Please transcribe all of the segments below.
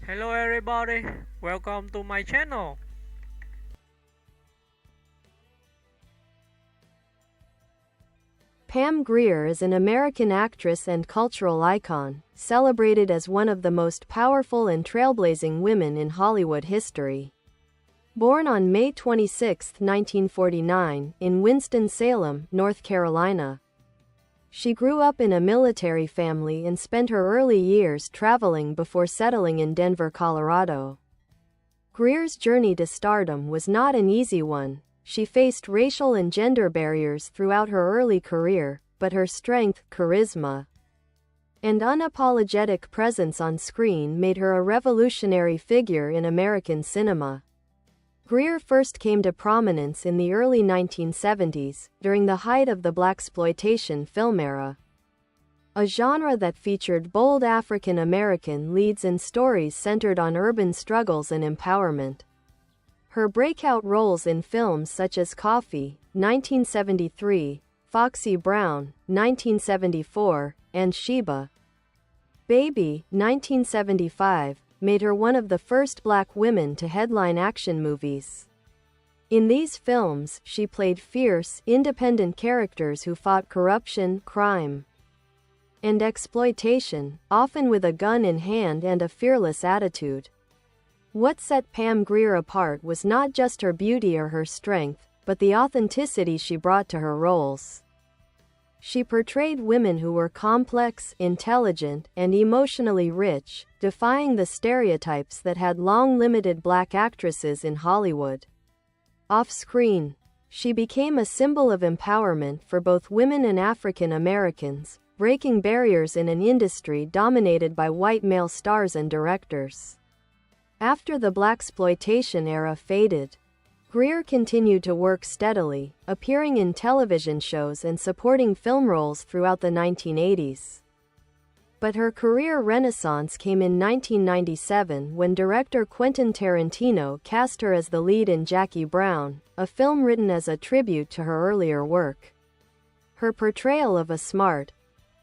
Hello everybody, welcome to my channel. Pam Grier is an American actress and cultural icon, celebrated as one of the most powerful and trailblazing women in Hollywood history. Born on May 26, 1949, in Winston-Salem, North Carolina. She grew up in a military family and spent her early years traveling before settling in Denver, Colorado. Grier's journey to stardom was not an easy one. She faced racial and gender barriers throughout her early career, but her strength, charisma, and unapologetic presence on screen made her a revolutionary figure in American cinema. Grier first came to prominence in the early 1970s, during the height of the blaxploitation film era, a genre that featured bold African American leads and stories centered on urban struggles and empowerment. Her breakout roles in films such as Coffy, 1973, Foxy Brown, 1974, and Sheba, Baby, 1975, made her one of the first black women to headline action movies. In these films, she played fierce, independent characters who fought corruption, crime, and exploitation, often with a gun in hand and a fearless attitude. What set Pam Grier apart was not just her beauty or her strength, but the authenticity she brought to her roles. She portrayed women who were complex, intelligent, and emotionally rich, defying the stereotypes that had long limited black actresses in Hollywood. Off-screen, she became a symbol of empowerment for both women and African Americans, breaking barriers in an industry dominated by white male stars and directors. After the blaxploitation era faded, Grier continued to work steadily, appearing in television shows and supporting film roles throughout the 1980s. But her career renaissance came in 1997 when director Quentin Tarantino cast her as the lead in Jackie Brown, a film written as a tribute to her earlier work. Her portrayal of a smart,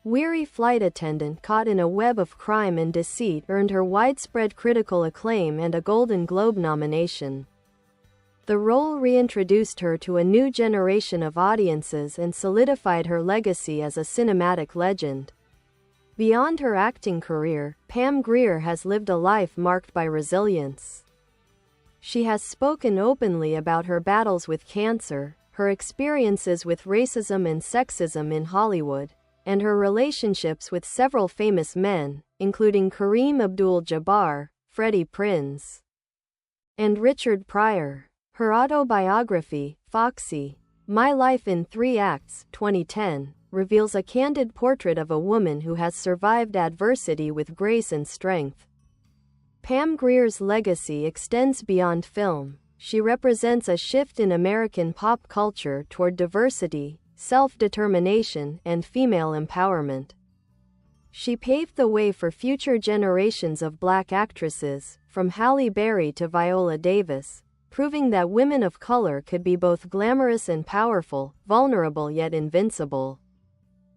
weary flight attendant caught in a web of crime and deceit earned her widespread critical acclaim and a Golden Globe nomination. The role reintroduced her to a new generation of audiences and solidified her legacy as a cinematic legend. Beyond her acting career, Pam Grier has lived a life marked by resilience. She has spoken openly about her battles with cancer, her experiences with racism and sexism in Hollywood, and her relationships with several famous men, including Kareem Abdul-Jabbar, Freddie Prinze, and Richard Pryor. Her autobiography, Foxy, My Life in 3 Acts, 2010, reveals a candid portrait of a woman who has survived adversity with grace and strength. Pam Grier's legacy extends beyond film. She represents a shift in American pop culture toward diversity, self-determination, and female empowerment. She paved the way for future generations of black actresses, from Halle Berry to Viola Davis, proving that women of color could be both glamorous and powerful, vulnerable yet invincible.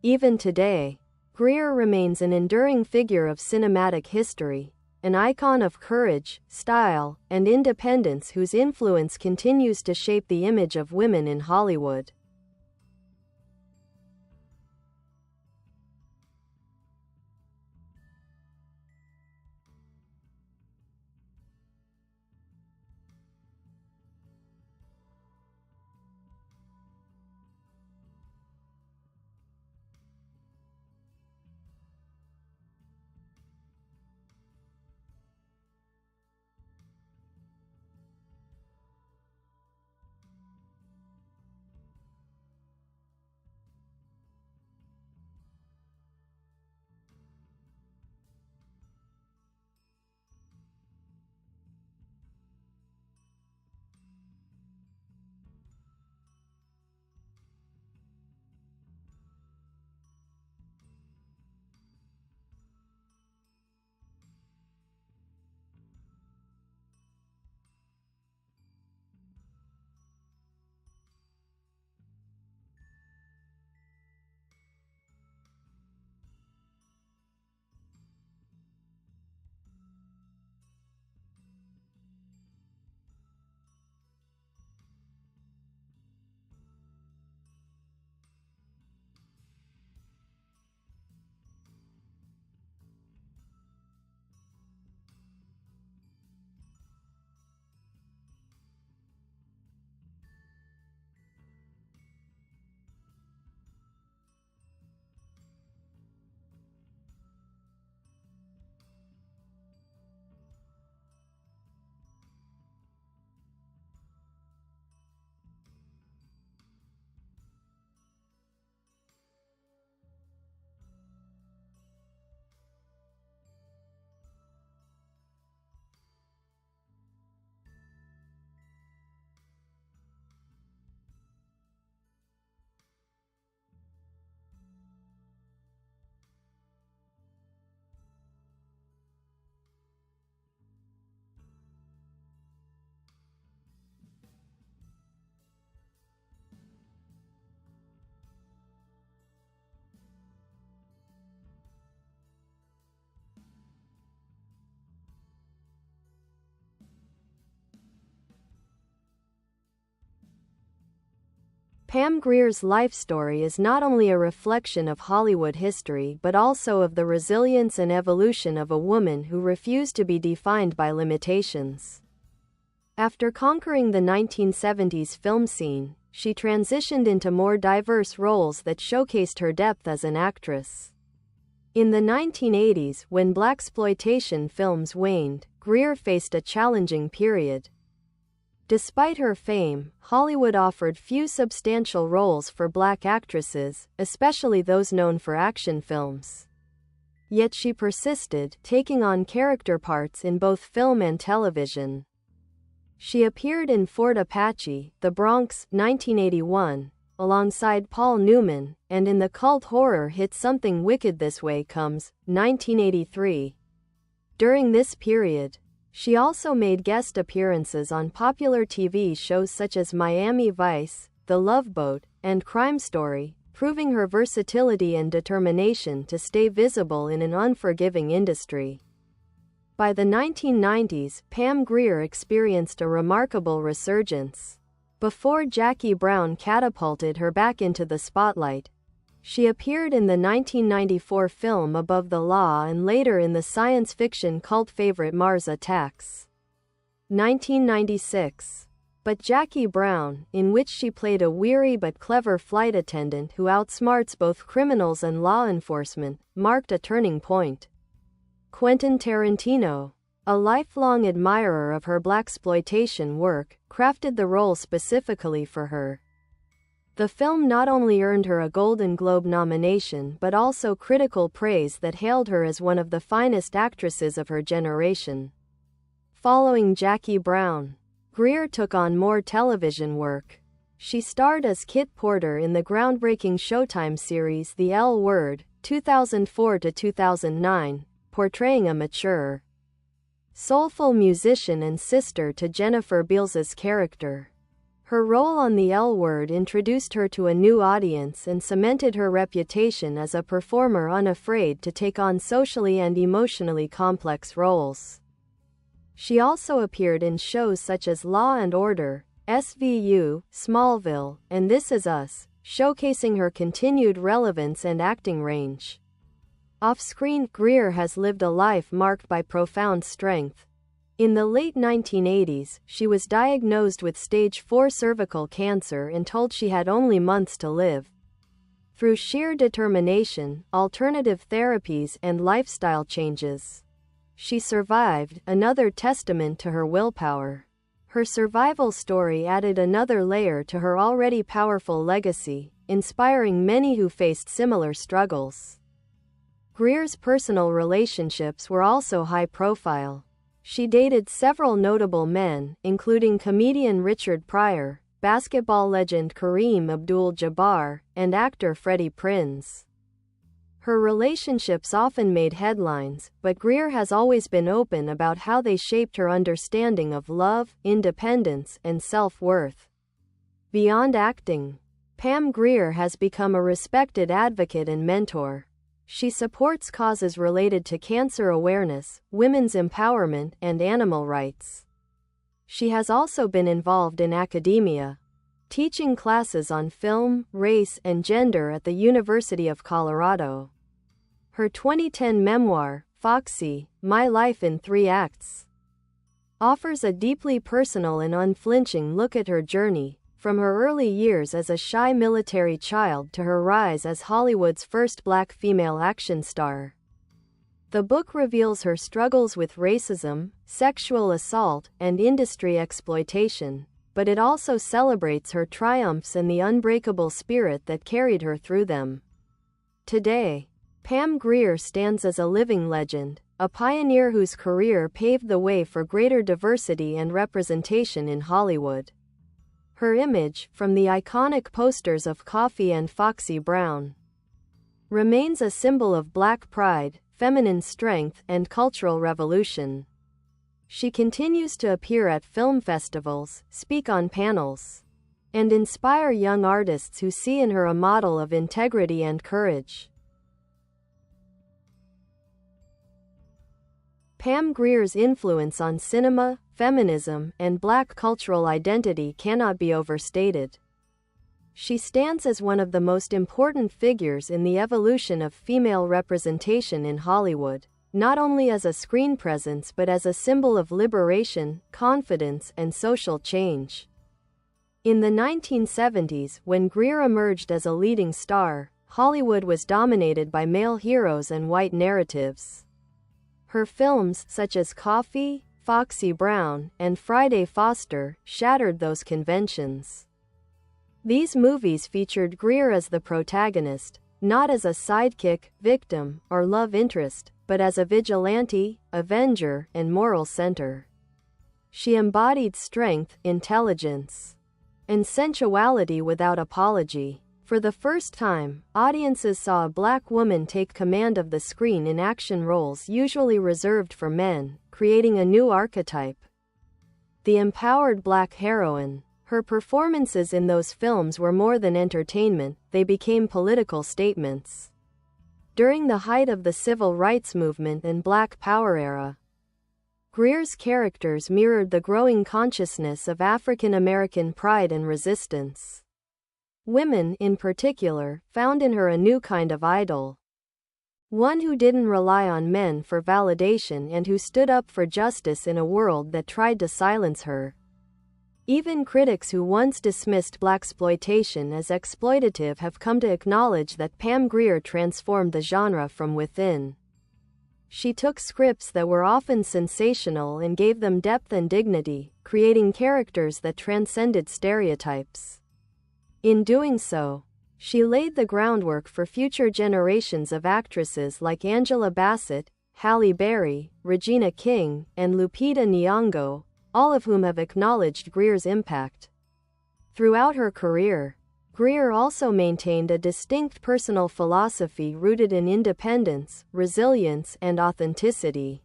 Even today, Grier remains an enduring figure of cinematic history, an icon of courage, style, and independence whose influence continues to shape the image of women in Hollywood. Pam Grier's life story is not only a reflection of Hollywood history but also of the resilience and evolution of a woman who refused to be defined by limitations. After conquering the 1970s film scene, she transitioned into more diverse roles that showcased her depth as an actress. In the 1980s, when blaxploitation films waned, Grier faced a challenging period. Despite her fame, Hollywood offered few substantial roles for black actresses, especially those known for action films. Yet she persisted, taking on character parts in both film and television. She appeared in Fort Apache, The Bronx, 1981, alongside Paul Newman, and in the cult horror hit Something Wicked This Way Comes, 1983. During this period, she also made guest appearances on popular TV shows such as Miami Vice, The Love Boat, and Crime Story, proving her versatility and determination to stay visible in an unforgiving industry. By the 1990s, Pam Grier experienced a remarkable resurgence. Before Jackie Brown catapulted her back into the spotlight, she appeared in the 1994 film Above the Law and later in the science fiction cult favorite Mars Attacks. 1996. But Jackie Brown, in which she played a weary but clever flight attendant who outsmarts both criminals and law enforcement, marked a turning point. Quentin Tarantino, a lifelong admirer of her blaxploitation work, crafted the role specifically for her. The film not only earned her a Golden Globe nomination but also critical praise that hailed her as one of the finest actresses of her generation. Following Jackie Brown, Grier took on more television work. She starred as Kit Porter in the groundbreaking Showtime series The L Word, 2004 to 2009, portraying a mature, soulful musician and sister to Jennifer Beals's character. Her role on The L Word introduced her to a new audience and cemented her reputation as a performer unafraid to take on socially and emotionally complex roles. She also appeared in shows such as Law and Order, SVU, Smallville, and This Is Us, showcasing her continued relevance and acting range. Off-screen, Grier has lived a life marked by profound strength. In the late 1980s, she was diagnosed with stage 4 cervical cancer and told she had only months to live. Through sheer determination, alternative therapies, and lifestyle changes, she survived, another testament to her willpower. Her survival story added another layer to her already powerful legacy, inspiring many who faced similar struggles. Grier's personal relationships were also high-profile. She dated several notable men, including comedian Richard Pryor, basketball legend Kareem Abdul-Jabbar, and actor Freddie Prinze. Her relationships often made headlines, but Grier has always been open about how they shaped her understanding of love, independence, and self-worth. Beyond acting, Pam Grier has become a respected advocate and mentor. She supports causes related to cancer awareness, women's empowerment, and animal rights. She has also been involved in academia, teaching classes on film, race, and gender at the University of Colorado. Her 2010 memoir, Foxy, My Life in 3 Acts, offers a deeply personal and unflinching look at her journey, from her early years as a shy military child to her rise as Hollywood's first black female action star. The book reveals her struggles with racism, sexual assault, and industry exploitation, but it also celebrates her triumphs and the unbreakable spirit that carried her through them. Today, Pam Grier stands as a living legend, a pioneer whose career paved the way for greater diversity and representation in Hollywood. Her image, from the iconic posters of Coffy and Foxy Brown, remains a symbol of black pride, feminine strength, and cultural revolution. She continues to appear at film festivals, speak on panels, and inspire young artists who see in her a model of integrity and courage. Pam Grier's influence on cinema, feminism, and black cultural identity cannot be overstated. She stands as one of the most important figures in the evolution of female representation in Hollywood, not only as a screen presence but as a symbol of liberation, confidence, and social change. In the 1970s, when Grier emerged as a leading star, Hollywood was dominated by male heroes and white narratives. Her films, such as Coffy, Foxy Brown, and Friday Foster, shattered those conventions. These movies featured Grier as the protagonist, not as a sidekick, victim, or love interest, but as a vigilante, avenger, and moral center. She embodied strength, intelligence, and sensuality without apology. For the first time, audiences saw a black woman take command of the screen in action roles usually reserved for men, creating a new archetype. The empowered black heroine. Her performances in those films were more than entertainment, they became political statements. During the height of the civil rights movement and Black Power era, Grier's characters mirrored the growing consciousness of African American pride and resistance. Women, in particular, found in her a new kind of idol. One who didn't rely on men for validation and who stood up for justice in a world that tried to silence her. Even critics who once dismissed blaxploitation as exploitative have come to acknowledge that Pam Grier transformed the genre from within. She took scripts that were often sensational and gave them depth and dignity, creating characters that transcended stereotypes. In doing so, she laid the groundwork for future generations of actresses like Angela Bassett, Halle Berry, Regina King, and Lupita Nyong'o, all of whom have acknowledged Grier's impact. Throughout her career, Grier also maintained a distinct personal philosophy rooted in independence, resilience, and authenticity.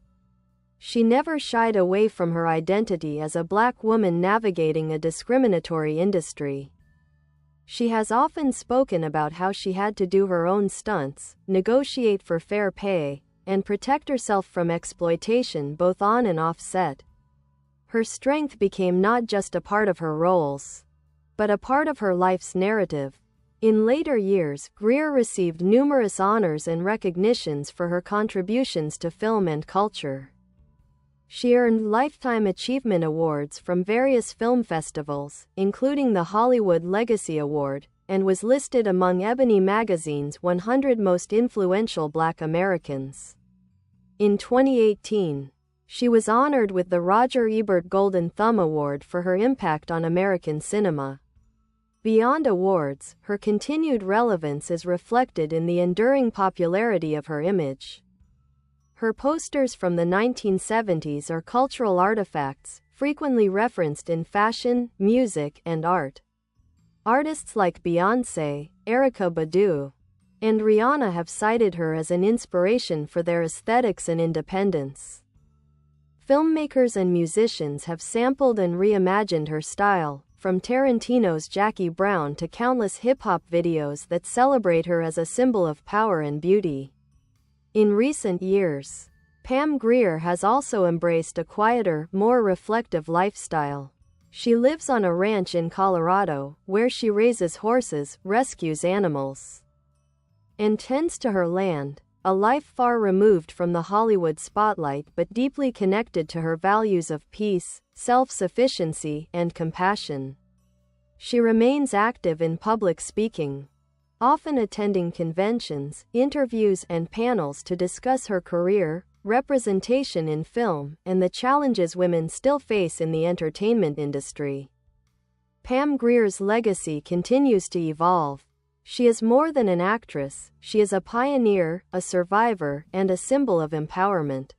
She never shied away from her identity as a black woman navigating a discriminatory industry. She has often spoken about how she had to do her own stunts, negotiate for fair pay, and protect herself from exploitation both on and off set. Her strength became not just a part of her roles, but a part of her life's narrative. In later years, Grier received numerous honors and recognitions for her contributions to film and culture. She earned Lifetime Achievement Awards from various film festivals, including the Hollywood Legacy Award, and was listed among Ebony magazine's 100 Most Influential Black Americans. In 2018, she was honored with the Roger Ebert Golden Thumb Award for her impact on American cinema. Beyond awards, her continued relevance is reflected in the enduring popularity of her image. Her posters from the 1970s are cultural artifacts, frequently referenced in fashion, music, and art. Artists like Beyoncé, Erykah Badu, and Rihanna have cited her as an inspiration for their aesthetics and independence. Filmmakers and musicians have sampled and reimagined her style, from Tarantino's Jackie Brown to countless hip-hop videos that celebrate her as a symbol of power and beauty. In recent years, Pam Grier has also embraced a quieter, more reflective lifestyle. She lives on a ranch in Colorado, where she raises horses, rescues animals, and tends to her land, a life far removed from the Hollywood spotlight but deeply connected to her values of peace, self-sufficiency, and compassion. She remains active in public speaking, often attending conventions, interviews, and panels to discuss her career, representation in film, and the challenges women still face in the entertainment industry. Pam Grier's legacy continues to evolve. She is more than an actress, she is a pioneer, a survivor, and a symbol of empowerment.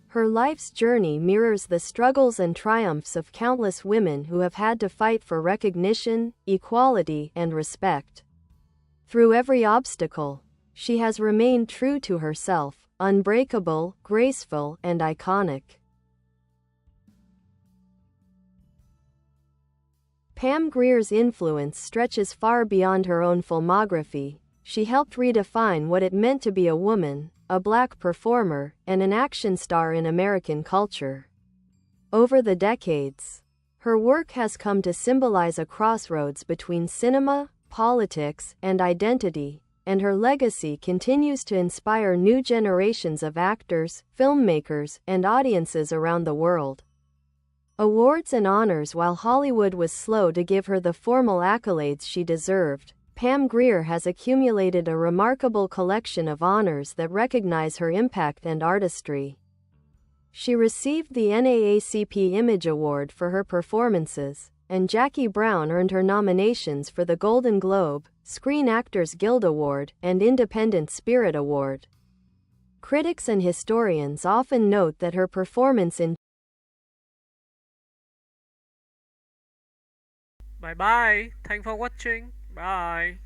Her life's journey mirrors the struggles and triumphs of countless women who have had to fight for recognition, equality, and respect. Through every obstacle, she has remained true to herself, unbreakable, graceful, and iconic. Pam Grier's influence stretches far beyond her own filmography. She helped redefine what it meant to be a woman, a black performer, and an action star in American culture. Over the decades, Her work has come to symbolize a crossroads between cinema, politics, and identity, and her legacy continues to inspire new generations of actors, filmmakers, and audiences around the world. Awards and honors. While Hollywood was slow to give her the formal accolades she deserved, Pam Grier has accumulated a remarkable collection of honors that recognize her impact and artistry. She received the NAACP Image Award for her performances, and Jackie Brown earned her nominations for the Golden Globe, Screen Actors Guild Award, and Independent Spirit Award. Critics and historians often note that her performance in Bye bye. Thanks for watching. Bye.